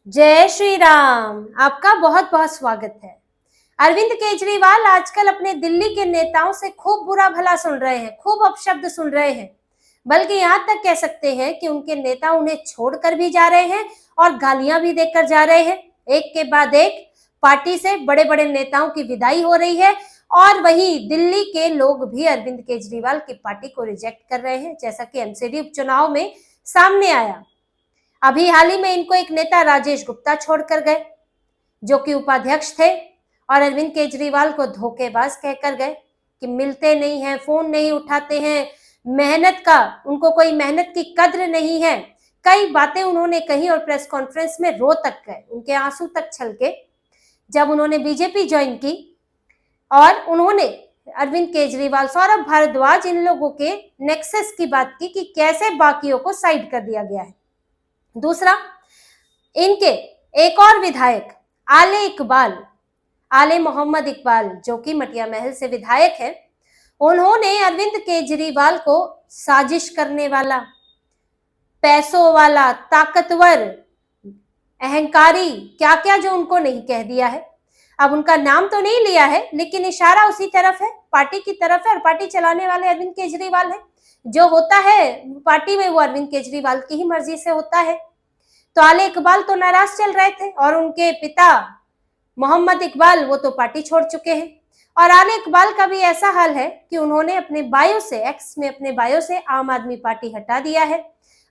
जय श्री राम। आपका बहुत बहुत स्वागत है। अरविंद केजरीवाल आजकल अपने दिल्ली के नेताओं से खूब बुरा भला सुन रहे हैं, खूब अपशब्द सुन रहे हैं, बल्कि यहाँ तक कह सकते हैं कि उनके नेता उन्हें छोड़कर भी जा रहे हैं और गालियां भी देकर जा रहे हैं। एक के बाद एक पार्टी से बड़े बड़े नेताओं की विदाई हो रही है और वहीं दिल्ली के लोग भी अरविंद केजरीवाल की पार्टी को रिजेक्ट कर रहे हैं, जैसा कि एमसीडी उपचुनाव में सामने आया। अभी हाल ही में इनको एक नेता राजेश गुप्ता छोड़कर गए, जो कि उपाध्यक्ष थे और अरविंद केजरीवाल को धोखेबाज कहकर गए कि मिलते नहीं हैं, फोन नहीं उठाते हैं, मेहनत का उनको कोई मेहनत की कद्र नहीं है। कई बातें उन्होंने कही और प्रेस कॉन्फ्रेंस में रो तक गए, उनके आंसू तक छलके जब उन्होंने बीजेपी ज्वाइन की और उन्होंने अरविंद केजरीवाल, सौरभ भारद्वाज, इन लोगों के नेक्सस की बात की कि कैसे बाकियों को साइड कर दिया गया है। दूसरा, इनके एक और विधायक आले मोहम्मद इकबाल, जो कि मटिया महल से विधायक है, उन्होंने अरविंद केजरीवाल को साजिश करने वाला, पैसों वाला, ताकतवर, अहंकारी, क्या क्या जो उनको नहीं कह दिया है। अब उनका नाम तो नहीं लिया है, लेकिन इशारा उसी तरफ है, पार्टी की तरफ है, और पार्टी चलाने वाले अरविंद केजरीवाल है। जो होता है पार्टी में वो अरविंद केजरीवाल की ही मर्जी से होता है। तो आले इकबाल तो नाराज चल रहे थे और उनके पिता मोहम्मद इकबाल वो तो पार्टी छोड़ चुके हैं। और आले इकबाल का भी ऐसा हाल है कि उन्होंने अपने बायो से, एक्स में अपने बायो से आम आदमी पार्टी हटा दिया है।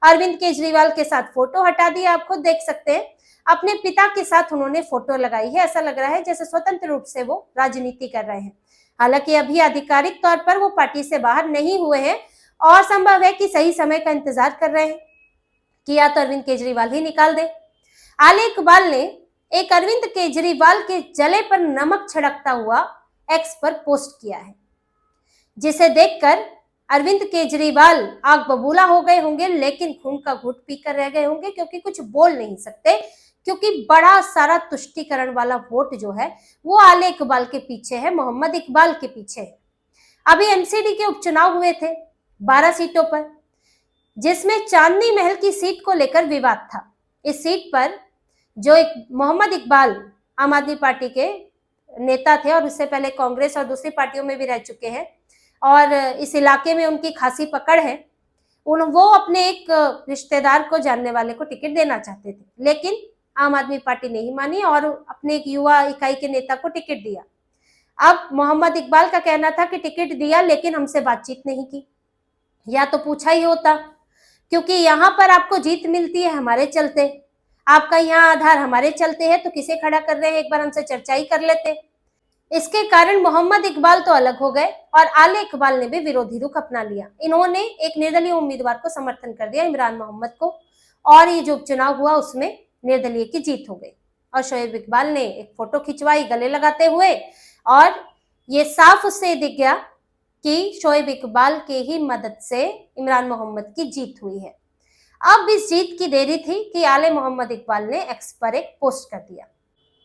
अरविंद केजरीवाल के साथ फोटो हटा दिया, आप खुद देख सकते हैं। अपने पिता के साथ उन्होंने फोटो लगाई है, ऐसा लग रहा है जैसे स्वतंत्र रूप से वो राजनीति कर रहे हैं। हालांकि अभी आधिकारिक तौर पर वो पार्टी से बाहर नहीं हुए हैं और संभव है कि सही समय का इंतजार कर रहे हैं कि या तो अरविंद केजरीवाल ही निकाल दे। आले इकबाल ने एक अरविंद केजरीवाल के जले पर नमक छिड़कता हुआ एक्स पर पोस्ट किया है, जिसे देखकर अरविंद केजरीवाल आग बबूला हो गए होंगे, लेकिन खून का घूंट पीकर रह गए होंगे, क्योंकि कुछ बोल नहीं सकते, क्योंकि बड़ा सारा तुष्टीकरण वाला वोट जो है वो आले इकबाल के पीछे है, मोहम्मद इकबाल के पीछे है। अभी एमसीडी के उपचुनाव हुए थे 12 सीटों पर, जिसमें चांदनी महल की सीट को लेकर विवाद था। इस सीट पर जो एक मोहम्मद इकबाल आम आदमी पार्टी के नेता थे और उससे पहले कांग्रेस और दूसरी पार्टियों में भी रह चुके हैं और इस इलाके में उनकी खासी पकड़ है, वो अपने एक रिश्तेदार को, जानने वाले को टिकट देना चाहते थे, लेकिन आम आदमी पार्टी नहीं मानी और अपने एक युवा इकाई के नेता को टिकट दिया। अब मोहम्मद इकबाल का कहना था कि टिकट दिया लेकिन हमसे बातचीत नहीं की, या तो पूछा ही होता, क्योंकि यहाँ पर आपको जीत मिलती है हमारे चलते, आपका यहाँ आधार हमारे चलते है, तो किसे खड़ा कर रहे हैं, एक बार हमसे चर्चा ही कर लेते। इसके कारण मोहम्मद इकबाल तो अलग हो गए और आले इकबाल ने भी विरोधी रुख अपना लिया। इन्होंने एक निर्दलीय उम्मीदवार को समर्थन कर दिया, इमरान मोहम्मद को, और ये जो उपचुनाव हुआ उसमें निर्दलीय की जीत हो गई। और शोएब इकबाल ने एक फोटो खिंचवाई गले लगाते हुए, और ये साफ उससे दिख गया कि शोएब इकबाल के ही मदद से इमरान मोहम्मद की जीत हुई है। अब इस जीत की देरी थी कि आले मोहम्मद इकबाल ने एक्स पर एक पोस्ट कर दिया।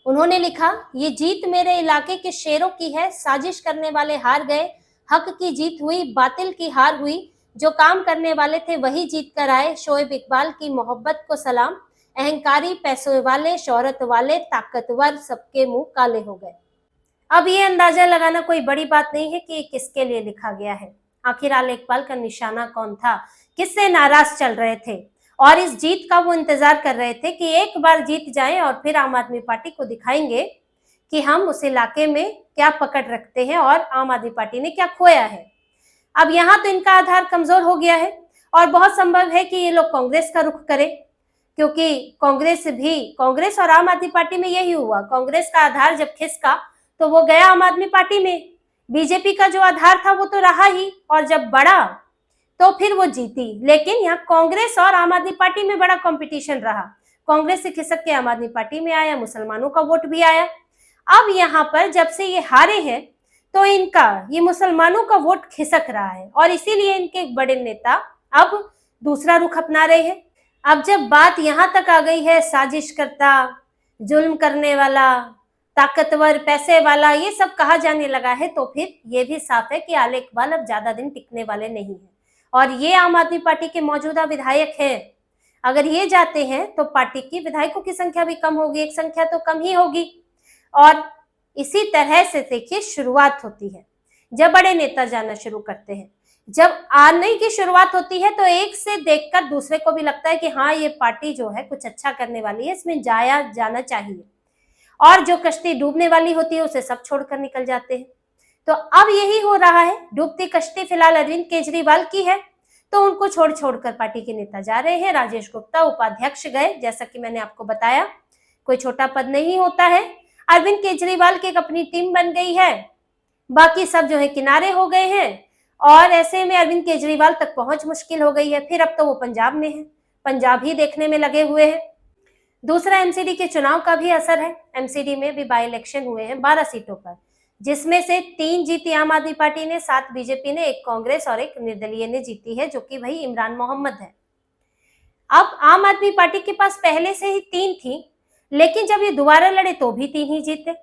उन्होंने लिखा, ये जीत मेरे इलाके के शेरों की है, साजिश करने वाले हार गए, हक की जीत हुई, बातिल की हार हुई, जो काम करने वाले थे वही जीत कर आए, शोएब इकबाल की मोहब्बत को सलाम, अहंकारी, पैसों वाले, शोहरत वाले, ताकतवर, सबके मुंह काले हो गए। अब ये अंदाजा लगाना कोई बड़ी बात नहीं है कि ये किसके लिए लिखा गया है। आखिर आले इकबाल का निशाना कौन था, किससे नाराज चल रहे थे और इस जीत का वो इंतजार कर रहे थे कि एक बार जीत जाएं और फिर आम आदमी पार्टी को दिखाएंगे कि हम उस इलाके में क्या पकड़ रखते हैं और आम आदमी पार्टी ने क्या खोया है। अब यहाँ तो इनका आधार कमजोर हो गया है और बहुत संभव है कि ये लोग कांग्रेस का रुख करें, क्योंकि कांग्रेस और आम आदमी पार्टी में यही हुआ। कांग्रेस का आधार जब खिसका तो वो गया आम आदमी पार्टी में, बीजेपी का जो आधार था वो तो रहा ही, और जब बढ़ा तो फिर वो जीती। लेकिन यहाँ कांग्रेस और आम आदमी पार्टी में बड़ा कंपटीशन रहा, कांग्रेस से खिसक के आम आदमी पार्टी में आया, मुसलमानों का वोट भी आया। अब यहाँ पर जब से ये हारे हैं तो इनका ये मुसलमानों का वोट खिसक रहा है और इसीलिए इनके एक बड़े नेता अब दूसरा रुख अपना रहे हैं। अब जब बात यहाँ तक आ गई है, साजिश करता, जुल्म करने वाला, ताकतवर, पैसे वाला, ये सब कहा जाने लगा है, तो फिर ये भी साफ है कि आले इकबाल अब ज्यादा दिन टिकने वाले नहीं है। और ये आम आदमी पार्टी के मौजूदा विधायक हैं, अगर ये जाते हैं तो पार्टी की विधायकों की संख्या भी कम होगी, एक संख्या तो कम ही होगी। और इसी तरह से देखिए शुरुआत होती है जब बड़े नेता जाना शुरू करते हैं। जब आने की शुरुआत होती है तो एक से देखकर दूसरे को भी लगता है कि हाँ, ये पार्टी जो है कुछ अच्छा करने वाली है, इसमें जाना चाहिए। और जो कश्ती डूबने वाली होती है उसे सब छोड़कर निकल जाते हैं। तो अब यही हो रहा है, डूबती कश्ती फिलहाल अरविंद केजरीवाल की है, तो उनको छोड़ छोड़कर पार्टी के नेता जा रहे हैं। राजेश गुप्ता उपाध्यक्ष गए, जैसा कि मैंने आपको बताया, कोई छोटा पद नहीं होता है। अरविंद केजरीवाल की एक अपनी टीम बन गई है, बाकी सब जो है किनारे हो गए हैं, और ऐसे में अरविंद केजरीवाल तक पहुंच मुश्किल हो गई है। फिर अब तो वो पंजाब में है, पंजाब ही देखने में लगे हुए हैं। दूसरा, एमसीडी के चुनाव का भी असर है। एमसीडी में भी बाई इलेक्शन हुए हैं 12 सीटों पर, जिसमें से 3 जीती आम आदमी पार्टी ने, 7 बीजेपी ने, 1 कांग्रेस और 1 निर्दलीय ने जीती है, जो कि भाई इमरान मोहम्मद है। अब आम आदमी पार्टी के पास पहले से ही 3 थी, लेकिन जब ये दोबारा लड़े तो भी 3 ही जीते।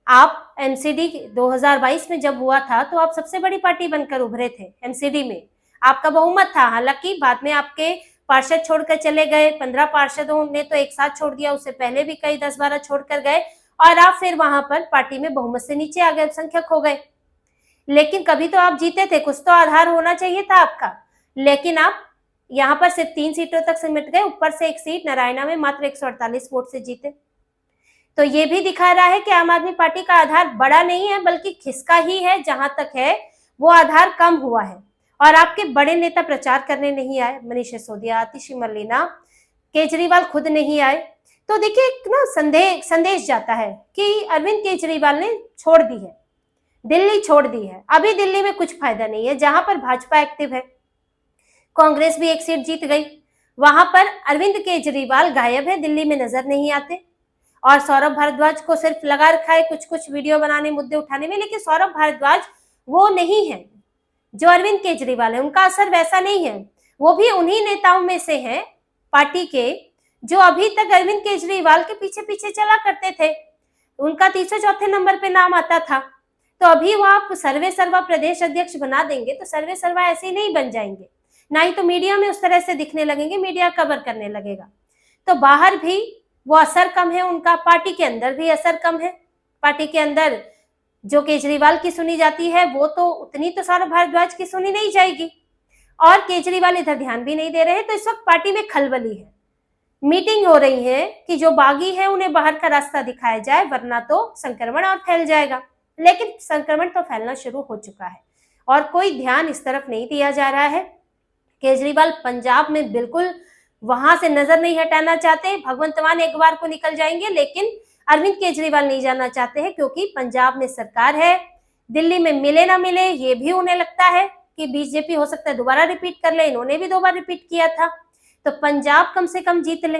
आप एमसीडी 2022 में जब हुआ था तो आप सबसे बड़ी पार्टी बनकर उभरे थे। एमसीडी में आपका बहुमत था, हालांकि बाद में आपके पार्षद छोड़कर चले गए, 15 पार्षदों ने तो एक साथ छोड़ दिया, उससे पहले भी कई 10-12 छोड़कर गए, और आप फिर वहां पर पार्टी में बहुमत से नीचे आ गए, अल्पसंख्यक हो गए। लेकिन कभी तो आप जीते थे, कुछ तो आधार होना चाहिए था आपका। लेकिन आप यहाँ पर सिर्फ 3 सीटों तक सिमट गए, ऊपर से 1 सीट नारायणा में मात्र 148 वोट से जीते। तो ये भी दिखा रहा है कि आम आदमी पार्टी का आधार बड़ा नहीं है, बल्कि खिसका ही है। जहां तक है वो आधार कम हुआ है। और आपके बड़े नेता प्रचार करने नहीं आए, मनीष सिसोदिया, आतिशी मरलेना, केजरीवाल खुद नहीं आए। तो देखिए एक ना संदेश जाता है कि अरविंद केजरीवाल ने छोड़ दी है, दिल्ली छोड़ दी है। अभी दिल्ली में कुछ फायदा नहीं है, जहां पर भाजपा एक्टिव है। कांग्रेस भी 1 सीट जीत गई, वहां पर अरविंद केजरीवाल गायब है, दिल्ली में नजर नहीं आते। और सौरभ भारद्वाज को सिर्फ लगा रखा है कुछ कुछ वीडियो बनाने, मुद्दे उठाने में, लेकिन सौरभ भारद्वाज वो नहीं है जो अरविंद केजरीवाल है, उनका असर वैसा नहीं है। वो भी उन्हीं नेताओं में से हैं पार्टी के जो अभी तक अरविंद केजरीवाल के पीछे पीछे चला करते थे। उनका तीसरे चौथे नंबर पे नाम आता था। तो अभी वो आप सर्वे सर्वा प्रदेश अध्यक्ष बना देंगे तो सर्वे सर्वा ऐसे ही नहीं बन जाएंगे, ना ही तो मीडिया में उस तरह से दिखने लगेंगे, मीडिया कवर करने लगेगा। तो बाहर भी वो असर कम है उनका, पार्टी के अंदर भी असर कम है। पार्टी के अंदर जो केजरीवाल की सुनी जाती है वो तो उतनी तो सौरभ भारद्वाज की सुनी नहीं जाएगी, और केजरीवाल इधर ध्यान भी नहीं दे रहे। तो इस वक्त पार्टी में खलबली है, मीटिंग हो रही है कि जो बागी है उन्हें बाहर का रास्ता दिखाया जाए, वरना तो संक्रमण और फैल जाएगा। लेकिन संक्रमण तो फैलना शुरू हो चुका है और कोई ध्यान इस तरफ नहीं दिया जा रहा है। केजरीवाल पंजाब में बिल्कुल वहां से नजर नहीं हटाना चाहते। भगवंत मान एक बार को निकल जाएंगे, लेकिन अरविंद केजरीवाल नहीं जाना चाहते हैं, क्योंकि पंजाब में सरकार है। दिल्ली में मिले ना मिले ये भी उन्हें लगता है कि बीजेपी हो सकता है दोबारा रिपीट कर ले, इन्होंने भी 2 बार रिपीट किया था। तो पंजाब कम से कम जीत ले,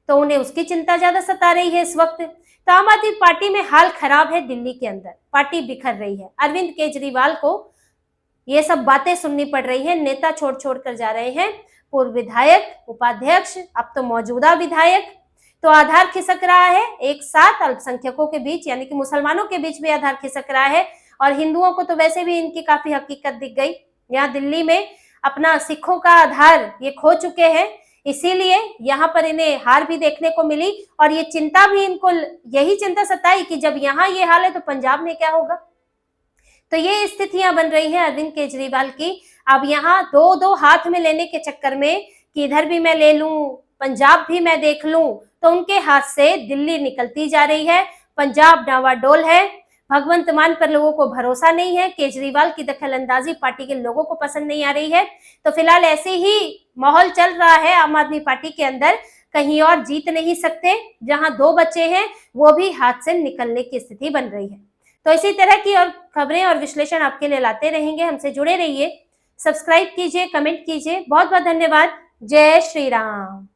तो उन्हें उसकी चिंता ज्यादा सता रही है इस वक्त। तो आम आदमी पार्टी में हाल खराब है, दिल्ली के अंदर पार्टी बिखर रही है। अरविंद केजरीवाल को ये सब बातें सुननी पड़ रही है, नेता छोड़ छोड़ कर जा रहे हैं, पूर्व विधायक, उपाध्यक्ष, अब तो मौजूदा विधायक। तो आधार खिसक रहा है एक साथ अल्पसंख्यकों के बीच, यानी कि मुसलमानों के बीच भी आधार खिसक रहा है। और हिंदुओं को तो वैसे भी इनकी काफी हकीकत दिख गई। यहाँ दिल्ली में अपना सिखों का आधार ये खो चुके हैं, इसीलिए यहाँ पर इन्हें हार भी देखने को मिली। और ये चिंता भी इनको, यही चिंता सताई कि जब यहाँ ये हाल है तो पंजाब में क्या होगा। तो ये स्थितियां बन रही है अरविंद केजरीवाल की। अब यहाँ 2-2 हाथ में लेने के चक्कर में कि इधर भी मैं ले लूं, पंजाब भी मैं देख लूं, तो उनके हाथ से दिल्ली निकलती जा रही है। पंजाब डावाडोल है, भगवंत मान पर लोगों को भरोसा नहीं है, केजरीवाल की दखलंदाजी पार्टी के लोगों को पसंद नहीं आ रही है। तो फिलहाल ऐसे ही माहौल चल रहा है आम आदमी पार्टी के अंदर, कहीं और जीत नहीं सकते। जहां 2 बचे हैं वो भी हाथ से निकलने की स्थिति बन रही है। तो इसी तरह की और खबरें और विश्लेषण आपके लिए लाते रहेंगे, हमसे जुड़े रहिए, सब्सक्राइब कीजिए, कमेंट कीजिए। बहुत बहुत धन्यवाद। जय श्री राम।